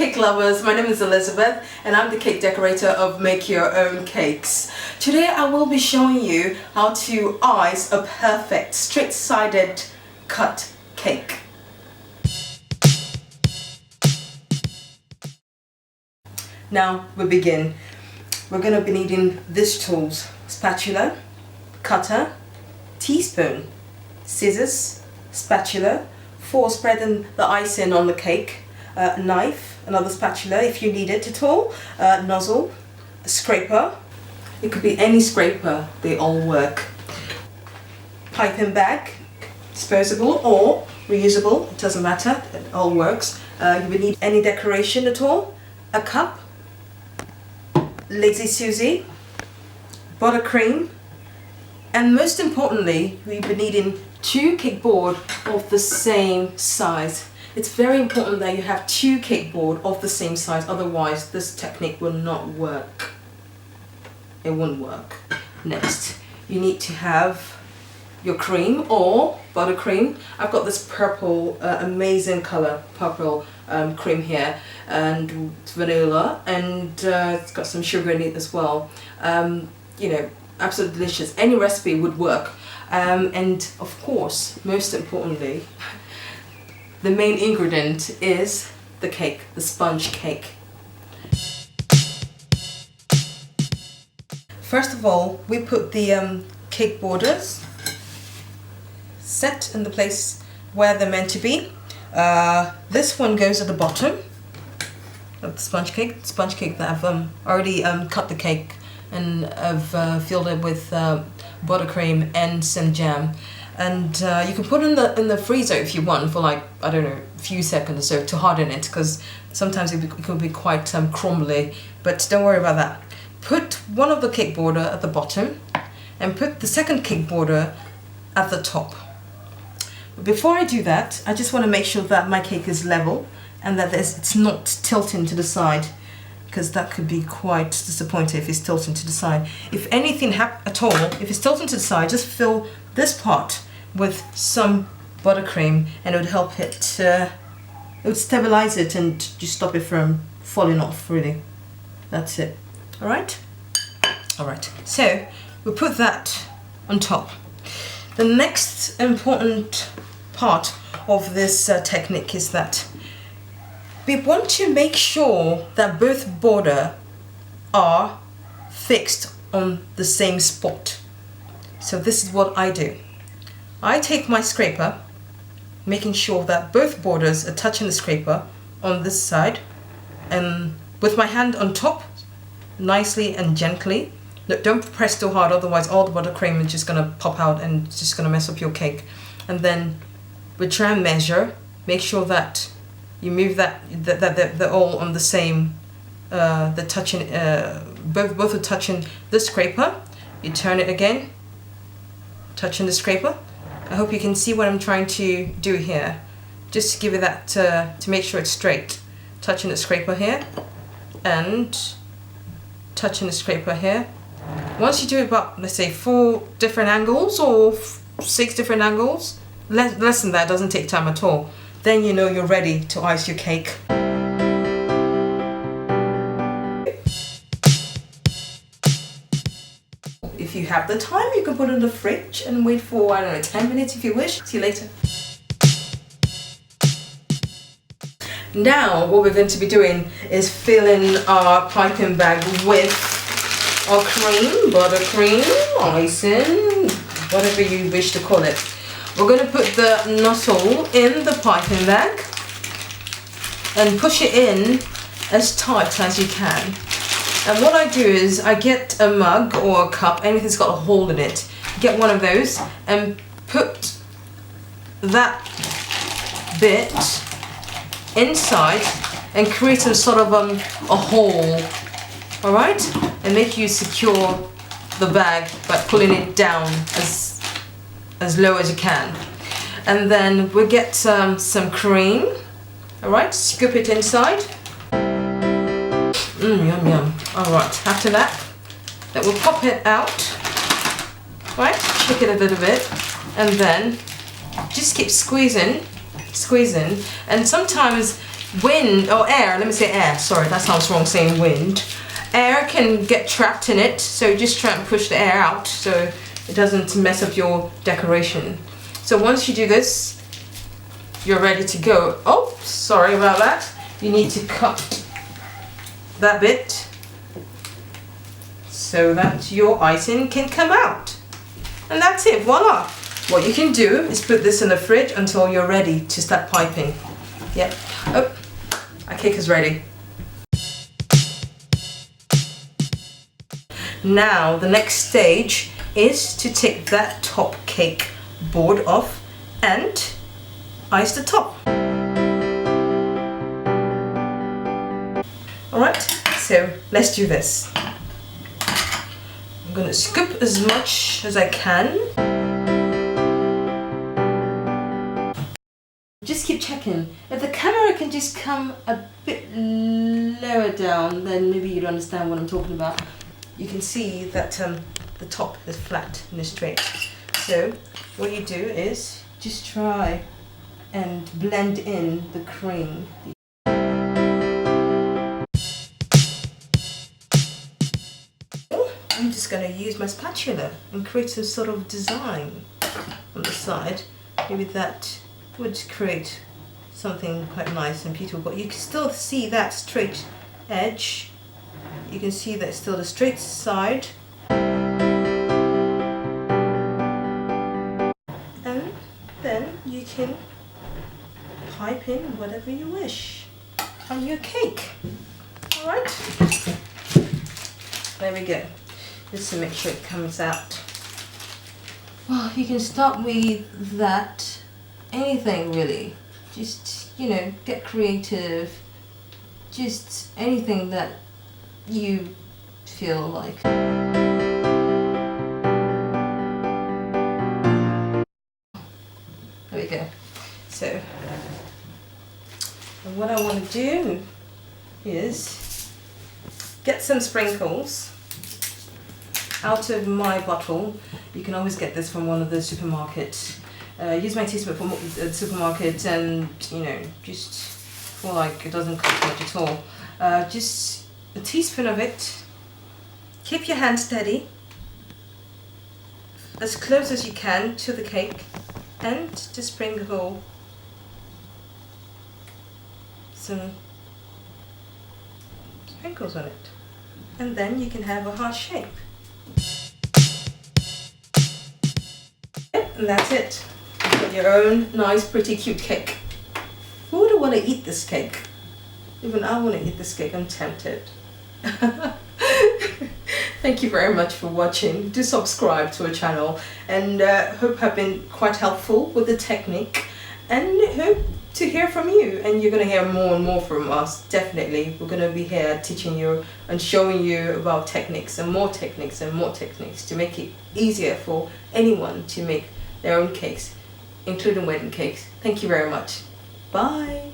cake lovers, my name is Elizabeth and I'm the cake decorator of Make Your Own Cakes. Today I will be showing you how to ice a perfect straight-sided cut cake. Now we begin. We're going to be needing these tools: spatula, cutter, teaspoon, scissors, spatula for spreading the icing on the cake, knife, another spatula if you need it at all, nozzle, a scraper. It could be any scraper, they all work. Piping bag, disposable or reusable, it doesn't matter, it all works. You would need any decoration at all, a cup, Lazy Susie, buttercream, and most importantly, we'll be needing 2 cake board of the same size. It's very important that you have 2 cake board of the same size, otherwise this technique will not work. It won't work. Next, you need to have your cream or buttercream. I've got this purple, amazing color, purple cream here, and it's vanilla, and it's got some sugar in it as well. You know, absolutely delicious. Any recipe would work. And of course, most importantly, the main ingredient is the cake, the sponge cake. First of all, we put the cake borders set in the place where they're meant to be. This one goes at the bottom of the sponge cake that I've already cut the cake and I've filled it with buttercream and some jam. And you can put it in the freezer if you want for, like, I don't know, a few seconds or so to harden it, because sometimes it could be quite crumbly, but don't worry about that. Put one of the cake border at the bottom and put the second cake border at the top. But before I do that, I just want to make sure that my cake is level and that it's not tilting to the side, because that could be quite disappointing if it's tilting to the side. If anything at all, if it's tilting to the side, just fill this part with some buttercream and it would help it, it would stabilize it and just stop it from falling off, really. That's it. Alright? Alright, so we'll put that on top. The next important part of this technique is that we want to make sure that both border are fixed on the same spot. So this is what I do. I take my scraper, making sure that both borders are touching the scraper on this side, and with my hand on top, nicely and gently. Don't press too hard, otherwise all the buttercream is just gonna pop out and it's just gonna mess up your cake. And then we try and measure, make sure that you move that they're all on the same, they're touching, both are touching the scraper. You turn it again, touching the scraper. I hope you can see what I'm trying to do here. Just to give it that, to make sure it's straight. Touching the scraper here, and touching the scraper here. Once you do it about, let's say, 4 different angles or 6 different angles, less than that, doesn't take time at all, then you know you're ready to ice your cake. If you have the time, you can put it in the fridge and wait for, I don't know, 10 minutes if you wish. See you later. Now what we're going to be doing is filling our piping bag with our cream, buttercream, icing, whatever you wish to call it. We're going to put the nozzle in the piping bag and push it in as tight as you can. And what I do is I get a mug or a cup, anything that's got a hole in it, get one of those and put that bit inside and create some sort of a hole, alright? And make you secure the bag by pulling it down as low as you can. And then we'll get some cream, alright? Scoop it inside. Yum yum. Alright, after that, then we'll pop it out, right? Shake it a little bit, and then just keep squeezing, and sometimes wind or air, let me say air, sorry, that sounds wrong saying wind. Air can get trapped in it, so just try and push the air out so it doesn't mess up your decoration. So once you do this, you're ready to go. Oh, sorry about that. You need to cut that bit so that your icing can come out. And that's it, voila. What you can do is put this in the fridge until you're ready to start piping. Yep. Oh, our cake is ready. Now the next stage is to take that top cake board off and ice the top. Alright, so let's do this. I'm gonna scoop as much as I can. Just keep checking. If the camera can just come a bit lower down, then maybe you'd understand what I'm talking about. You can see that the top is flat and is straight. So what you do is just try and blend in the cream. I'm just going to use my spatula and create some sort of design on the side. Maybe that would create something quite nice and beautiful, but you can still see that straight edge. You can see that still the straight side. And then you can pipe in whatever you wish on your cake. Alright? There we go. Just to make sure it comes out. Well, you can start with that. Anything really. Just, you know, get creative. Just anything that you feel like. There we go. So, and what I want to do is get some sprinkles out of my bottle. You can always get this from one of the supermarkets. Use my teaspoon from the supermarket, and you know, just feel like it doesn't cost much at all. Just a teaspoon of it. Keep your hand steady, as close as you can to the cake, and just sprinkle some sprinkles on it, and then you can have a heart shape. And that's it. You've got your own nice, pretty, cute cake. Who would want to eat this cake? Even I want to eat this cake. I'm tempted. Thank you very much for watching. Do subscribe to our channel, and hope I've been quite helpful with the technique, and hope to hear from you. And you're going to hear more and more from us. Definitely, we're going to be here teaching you and showing you about techniques and more techniques and more techniques to make it easier for anyone to make their own cakes, including wedding cakes. Thank you very much. Bye.